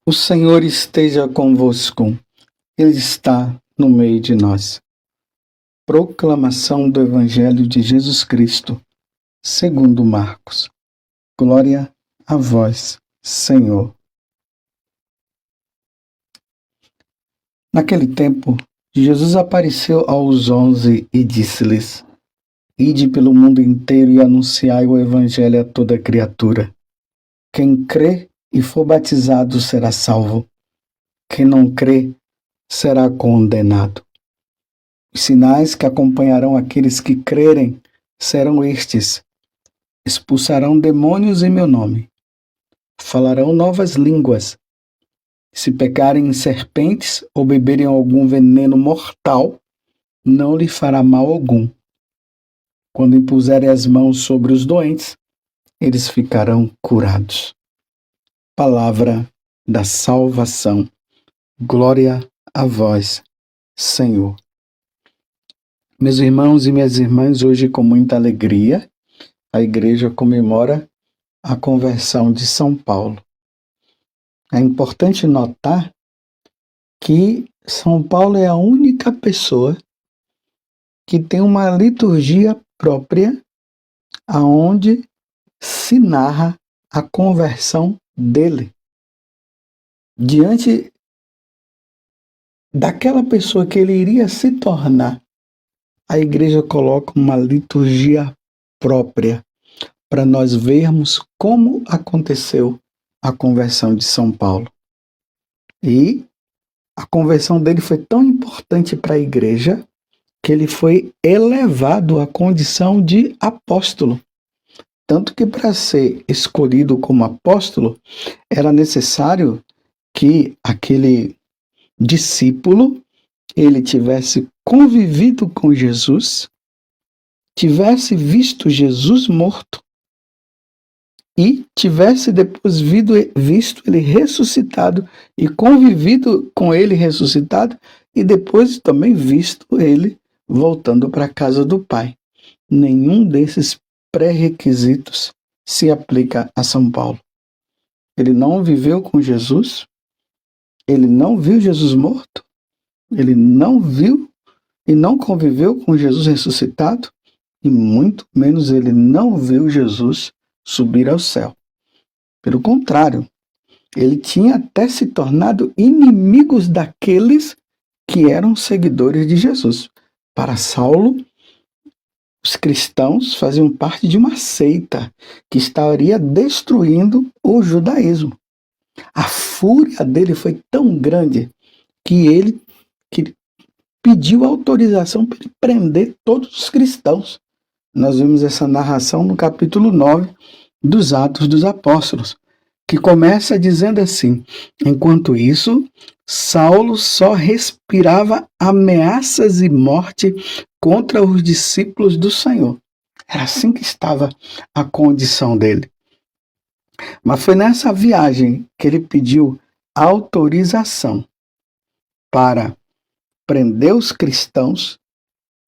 O Senhor esteja convosco, Ele está no meio de nós. Proclamação do Evangelho de Jesus Cristo, segundo Marcos. Glória a vós, Senhor. Naquele tempo, Jesus apareceu aos 11 e disse-lhes: Ide pelo mundo inteiro e anunciai o Evangelho a toda criatura. Quem crê e for batizado será salvo. Quem não crê será condenado. Os sinais que acompanharão aqueles que crerem serão estes: expulsarão demônios em meu nome, falarão novas línguas, se pegarem em serpentes ou beberem algum veneno mortal, não lhe fará mal algum. Quando impuserem as mãos sobre os doentes, eles ficarão curados. Palavra da salvação. Glória a vós, Senhor. Meus irmãos e minhas irmãs, hoje com muita alegria, a igreja comemora a conversão de São Paulo. É importante notar que São Paulo é a única pessoa que tem uma liturgia própria aonde se narra a conversão dele. Diante daquela pessoa que ele iria se tornar, a igreja coloca uma liturgia própria para nós vermos como aconteceu a conversão de São Paulo. E a conversão dele foi tão importante para a igreja que ele foi elevado à condição de apóstolo. Tanto que para ser escolhido como apóstolo, era necessário que aquele discípulo ele tivesse convivido com Jesus, tivesse visto Jesus morto e tivesse depois visto ele ressuscitado e convivido com ele ressuscitado e depois também visto ele voltando para a casa do Pai. Nenhum desses pré-requisitos se aplica a São Paulo. Ele não viveu com Jesus, ele não viu Jesus morto, ele não viu e não conviveu com Jesus ressuscitado, e muito menos ele não viu Jesus subir ao céu. Pelo contrário, ele tinha até se tornado inimigos daqueles que eram seguidores de Jesus. Para Saulo, os cristãos faziam parte de uma seita que estaria destruindo o judaísmo. A fúria dele foi tão grande que ele pediu autorização para prender todos os cristãos. Nós vimos essa narração no capítulo 9 dos Atos dos Apóstolos, que começa dizendo assim: enquanto isso, Saulo só respirava ameaças e morte contra os discípulos do Senhor. Era assim que estava a condição dele. Mas foi nessa viagem que ele pediu autorização para prender os cristãos.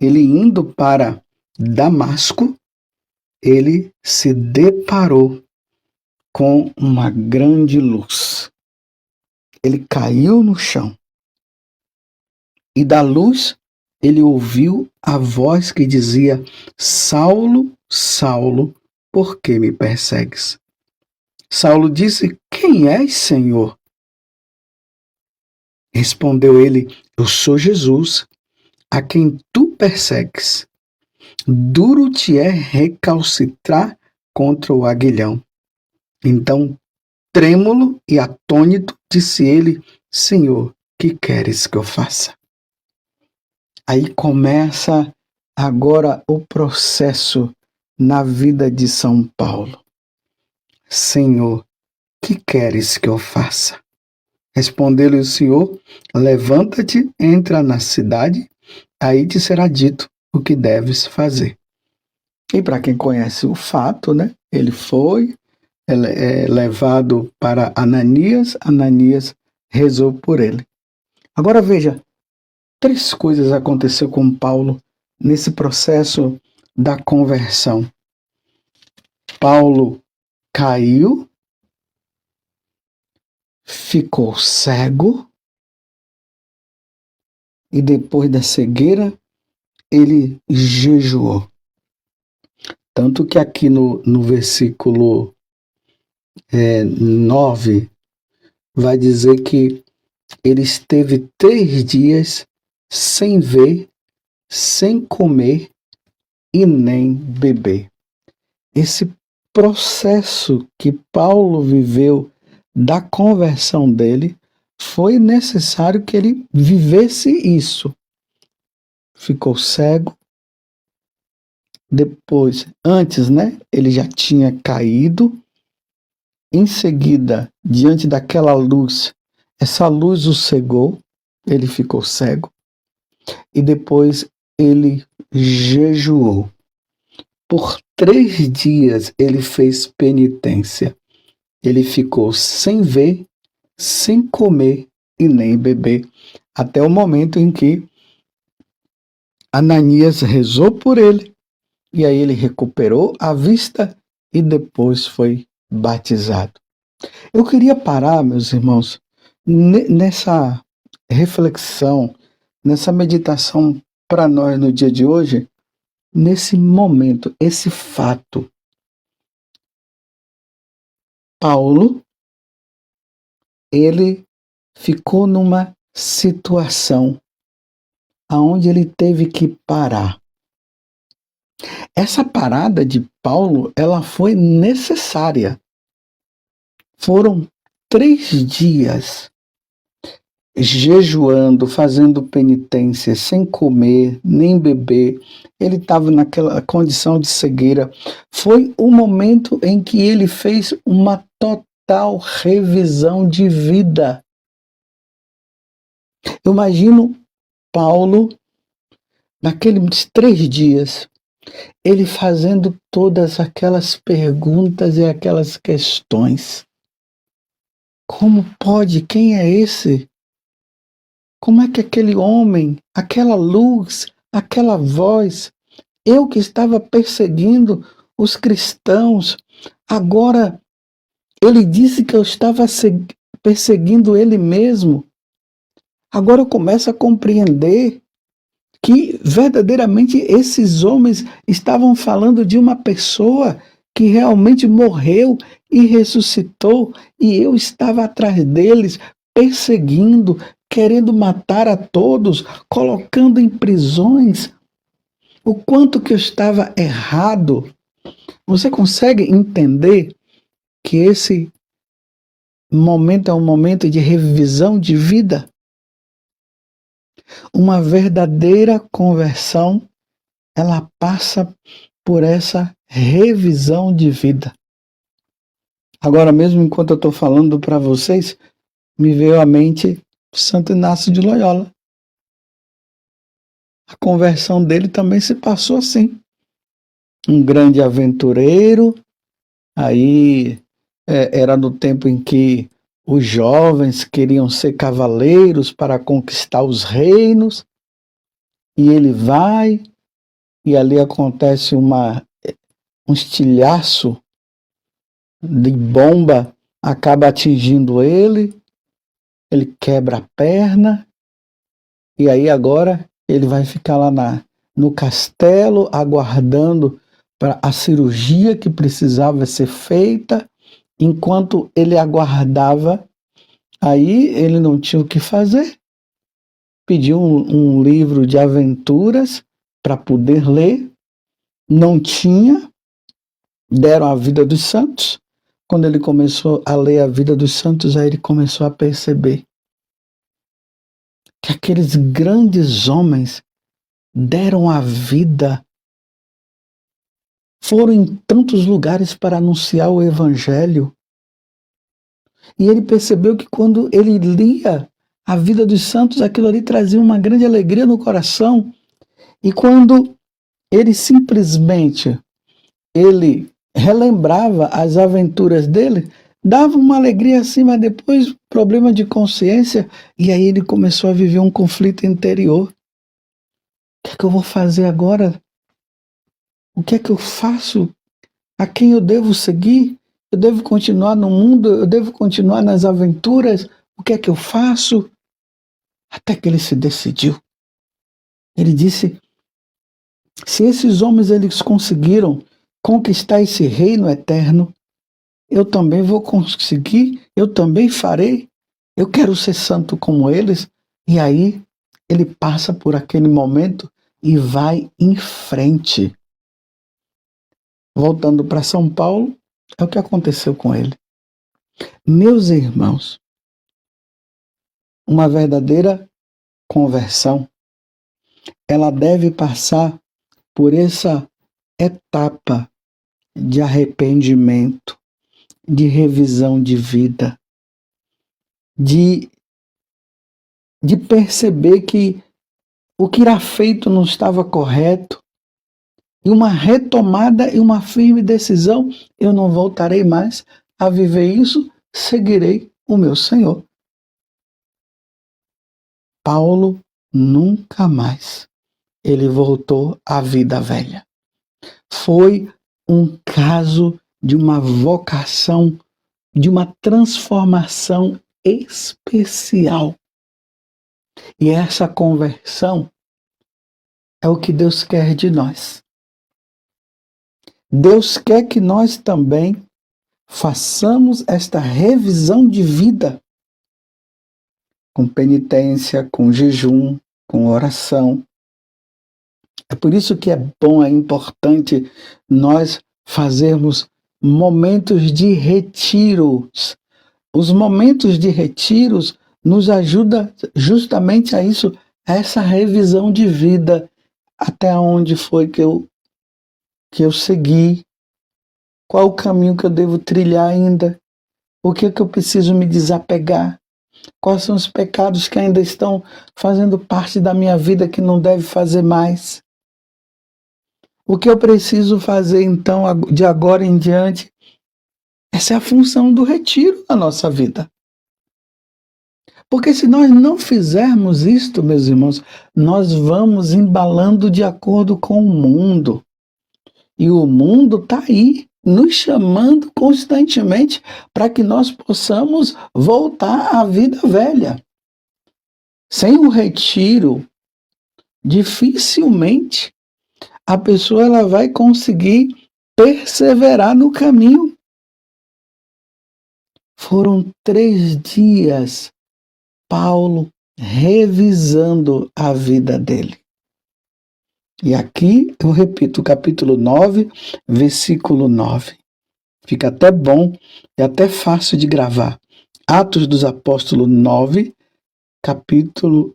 Ele indo para Damasco, ele se deparou com uma grande luz. Ele caiu no chão. E da luz, ele ouviu a voz que dizia: Saulo, Saulo, por que me persegues? Saulo disse: Quem és, Senhor? Respondeu ele: Eu sou Jesus, a quem tu persegues. Duro te é recalcitrar contra o aguilhão. Então, trêmulo e atônito, disse ele: Senhor, que queres que eu faça? Aí começa agora o processo na vida de São Paulo. Senhor, que queres que eu faça? Respondeu-lhe o Senhor: levanta-te, entra na cidade, aí te será dito o que deves fazer. E para quem conhece o fato, né? Ele foi levado para Ananias, Ananias rezou por ele. Agora veja, 3 coisas aconteceram com Paulo nesse processo da conversão. Paulo caiu, ficou cego e depois da cegueira ele jejuou. Tanto que aqui no versículo 9 vai dizer que ele esteve 3 dias sem ver, sem comer e nem beber. Esse processo que Paulo viveu da conversão dele, foi necessário que ele vivesse isso. Ficou cego. Depois, antes, ele já tinha caído. Em seguida, diante daquela luz, essa luz o cegou, ele ficou cego. E depois ele jejuou. Por 3 dias ele fez penitência. Ele ficou sem ver, sem comer e nem beber, até o momento em que Ananias rezou por ele, e aí ele recuperou a vista e depois foi batizado. Eu queria parar, meus irmãos, nessa reflexão, nessa meditação para nós no dia de hoje, nesse momento, esse fato. Paulo, ele ficou numa situação aonde ele teve que parar. Essa parada de Paulo, ela foi necessária. Foram 3 dias jejuando, fazendo penitência, sem comer, nem beber. Ele estava naquela condição de cegueira. Foi o momento em que ele fez uma total revisão de vida. Eu imagino Paulo, naqueles 3 dias, ele fazendo todas aquelas perguntas e aquelas questões. Como pode? Quem é esse? Como é que aquele homem, aquela luz, aquela voz, eu que estava perseguindo os cristãos, agora ele disse que eu estava perseguindo ele mesmo. Agora eu começo a compreender que verdadeiramente esses homens estavam falando de uma pessoa que realmente morreu e ressuscitou, e eu estava atrás deles, perseguindo, querendo matar a todos, colocando em prisões. O quanto que eu estava errado. Você consegue entender que esse momento é um momento de revisão de vida? Uma verdadeira conversão, ela passa por essa revisão de vida. Agora mesmo, enquanto eu estou falando para vocês, me veio à mente Santo Inácio de Loyola. A conversão dele também se passou assim. Um grande aventureiro, aí era no tempo em que os jovens queriam ser cavaleiros para conquistar os reinos, e ele vai, e ali acontece um estilhaço de bomba, acaba atingindo ele quebra a perna, e aí agora ele vai ficar lá no castelo, aguardando para a cirurgia que precisava ser feita. Enquanto ele aguardava, aí ele não tinha o que fazer. Pediu um livro de aventuras para poder ler, não tinha, deram a vida dos santos. Quando ele começou a ler a vida dos santos, aí ele começou a perceber que aqueles grandes homens deram a vida, foram em tantos lugares para anunciar o evangelho. E ele percebeu que quando ele lia a vida dos santos, aquilo ali trazia uma grande alegria no coração. E quando ele simplesmente relembrava as aventuras dele, dava uma alegria assim, mas depois problema de consciência, e aí ele começou a viver um conflito interior. O que é que eu vou fazer agora? O que é que eu faço? A quem eu devo seguir? Eu devo continuar no mundo? Eu devo continuar nas aventuras? O que é que eu faço? Até que ele se decidiu. Ele disse: se esses homens eles conseguiram conquistar esse reino eterno, eu também vou conseguir, eu também farei. Eu quero ser santo como eles. E aí ele passa por aquele momento e vai em frente. Voltando para São Paulo, é o que aconteceu com ele. Meus irmãos, uma verdadeira conversão, ela deve passar por essa etapa de arrependimento, de revisão de vida, de perceber que o que era feito não estava correto, e uma retomada e uma firme decisão: eu não voltarei mais a viver isso, seguirei o meu Senhor. Paulo nunca mais ele voltou à vida velha. Foi um caso de uma vocação, de uma transformação especial. E essa conversão é o que Deus quer de nós. Deus quer que nós também façamos esta revisão de vida com penitência, com jejum, com oração. É por isso que é bom, é importante nós fazermos momentos de retiros. Os momentos de retiros nos ajudam justamente a isso, a essa revisão de vida. Até onde foi que eu segui? Qual o caminho que eu devo trilhar ainda? O que eu preciso me desapegar? Quais são os pecados que ainda estão fazendo parte da minha vida que não deve fazer mais? O que eu preciso fazer, então, de agora em diante? Essa é a função do retiro na nossa vida. Porque se nós não fizermos isto, meus irmãos, nós vamos embalando de acordo com o mundo. E o mundo está aí, nos chamando constantemente para que nós possamos voltar à vida velha. Sem o retiro, dificilmente a pessoa ela vai conseguir perseverar no caminho. Foram 3 dias Paulo revisando a vida dele. E aqui eu repito, capítulo 9, versículo 9. Fica até bom e até fácil de gravar. Atos dos Apóstolos 9,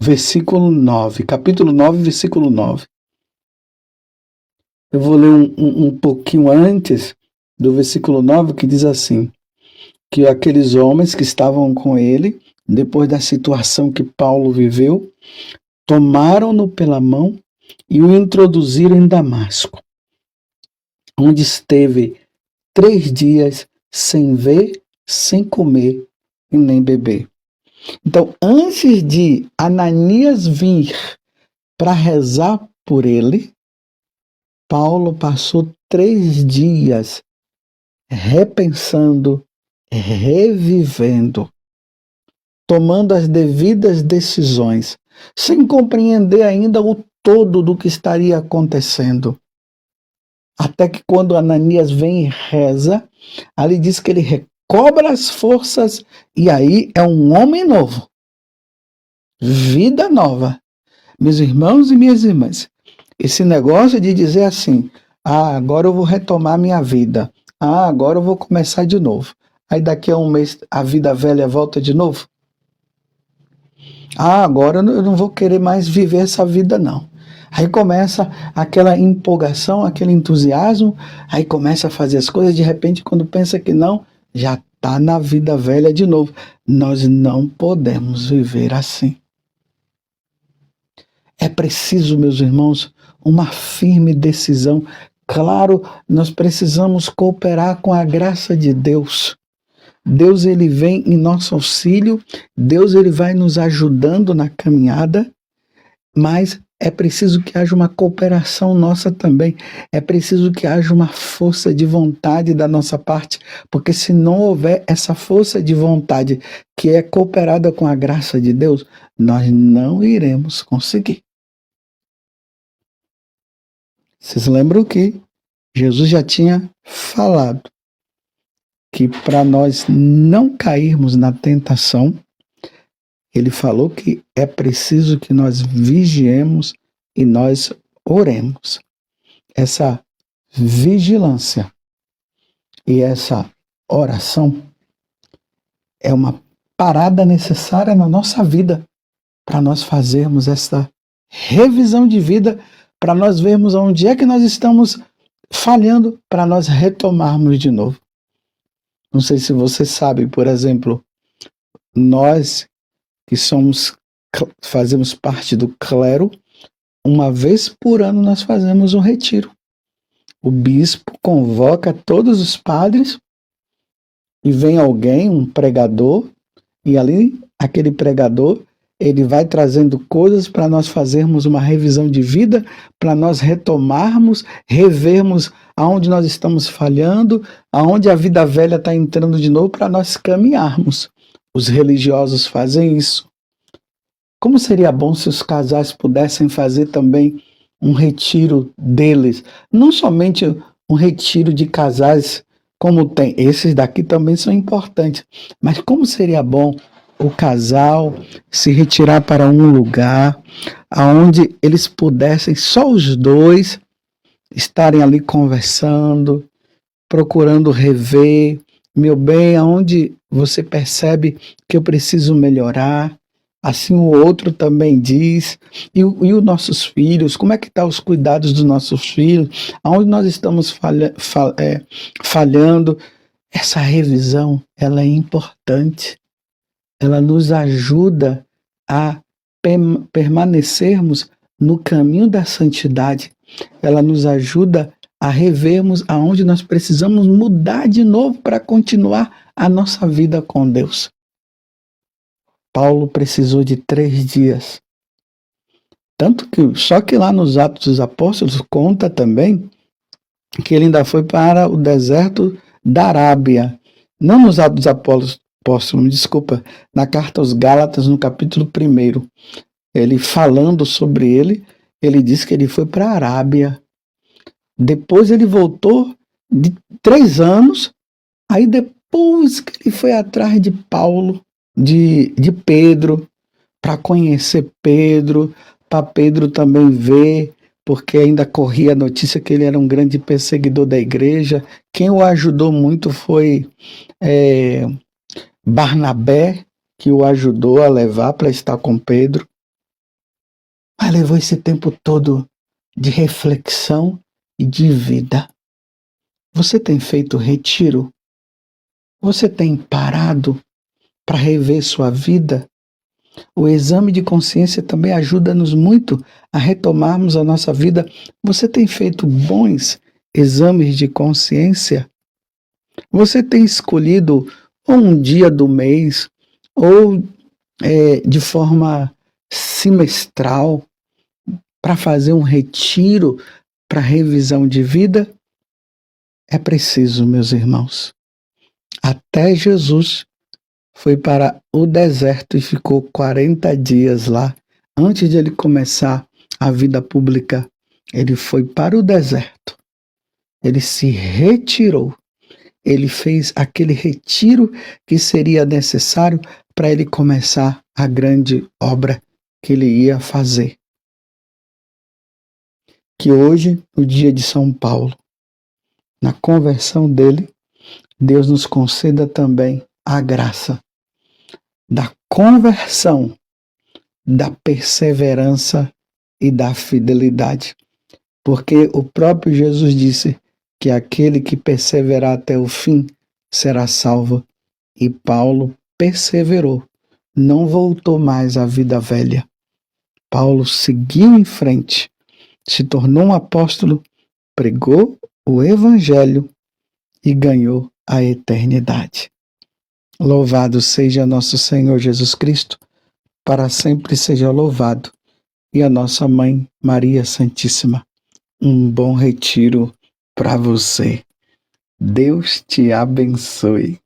versículo 9. Capítulo 9, versículo 9. Eu vou ler um pouquinho antes do versículo 9, que diz assim: que aqueles homens que estavam com ele, depois da situação que Paulo viveu, tomaram-no pela mão e o introduziram em Damasco, onde esteve 3 dias sem ver, sem comer e nem beber. Então, antes de Ananias vir para rezar por ele, Paulo passou 3 dias repensando, revivendo, tomando as devidas decisões, sem compreender ainda o todo do que estaria acontecendo. Até que quando Ananias vem e reza, ali diz que ele recobra as forças e aí é um homem novo. Vida nova. Meus irmãos e minhas irmãs, esse negócio de dizer assim: agora eu vou retomar minha vida. Agora eu vou começar de novo. Aí daqui a um mês a vida velha volta de novo. Agora eu não vou querer mais viver essa vida não. Aí começa aquela empolgação, aquele entusiasmo, aí começa a fazer as coisas, de repente quando pensa que não, já está na vida velha de novo. Nós não podemos viver assim. É preciso, meus irmãos, uma firme decisão. Claro, nós precisamos cooperar com a graça de Deus. Deus ele vem em nosso auxílio, Deus ele vai nos ajudando na caminhada, mas é preciso que haja uma cooperação nossa também. É preciso que haja uma força de vontade da nossa parte, porque se não houver essa força de vontade que é cooperada com a graça de Deus, nós não iremos conseguir. Vocês lembram que Jesus já tinha falado que para nós não cairmos na tentação, ele falou que é preciso que nós vigiemos e nós oremos. Essa vigilância e essa oração é uma parada necessária na nossa vida para nós fazermos essa revisão de vida, para nós vermos onde é que nós estamos falhando, para nós retomarmos de novo. Não sei se você sabe, por exemplo, nós que fazemos parte do clero, uma vez por ano nós fazemos um retiro. O bispo convoca todos os padres e vem alguém, um pregador, e ali aquele pregador, ele vai trazendo coisas para nós fazermos uma revisão de vida, para nós retomarmos, revermos aonde nós estamos falhando, aonde a vida velha está entrando de novo, para nós caminharmos. Os religiosos fazem isso. Como seria bom se os casais pudessem fazer também um retiro deles, não somente um retiro de casais como tem, esses daqui também são importantes, mas como seria bom o casal se retirar para um lugar aonde eles pudessem, só os dois, estarem ali conversando, procurando rever, meu bem, aonde você percebe que eu preciso melhorar, assim o outro também diz, e os nossos filhos, como é que estão os cuidados dos nossos filhos, aonde nós estamos falhando. Essa revisão, ela é importante, ela nos ajuda a permanecermos no caminho da santidade, ela nos ajuda a revermos aonde nós precisamos mudar de novo para continuar a nossa vida com Deus. Paulo precisou de 3 dias. Tanto que, só que lá nos Atos dos Apóstolos conta também que ele ainda foi para o deserto da Arábia. Não nos Atos dos Apóstolos, me desculpa, na carta aos Gálatas, no capítulo 1, ele falando sobre ele diz que ele foi para a Arábia. Depois ele voltou de 3 anos, aí depois que ele foi atrás de Paulo, de Pedro, para conhecer Pedro, para Pedro também ver, porque ainda corria a notícia que ele era um grande perseguidor da igreja. Quem o ajudou muito foi Barnabé, que o ajudou a levar para estar com Pedro. Mas levou esse tempo todo de reflexão e de vida. Você tem feito retiro? Você tem parado para rever sua vida? O exame de consciência também ajuda-nos muito a retomarmos a nossa vida. Você tem feito bons exames de consciência? Você tem escolhido um dia do mês ou de forma semestral para fazer um retiro para revisão de vida? É preciso, meus irmãos. Até Jesus foi para o deserto e ficou 40 dias lá. Antes de ele começar a vida pública, ele foi para o deserto. Ele se retirou. Ele fez aquele retiro que seria necessário para ele começar a grande obra que ele ia fazer. Que hoje, no dia de São Paulo, na conversão dele, Deus nos conceda também a graça da conversão, da perseverança e da fidelidade. Porque o próprio Jesus disse que aquele que perseverar até o fim será salvo. E Paulo perseverou, não voltou mais à vida velha. Paulo seguiu em frente, se tornou um apóstolo, pregou o evangelho e ganhou a eternidade. Louvado seja nosso Senhor Jesus Cristo, para sempre seja louvado. e a nossa mãe Maria Santíssima. Um bom retiro para você. Deus te abençoe.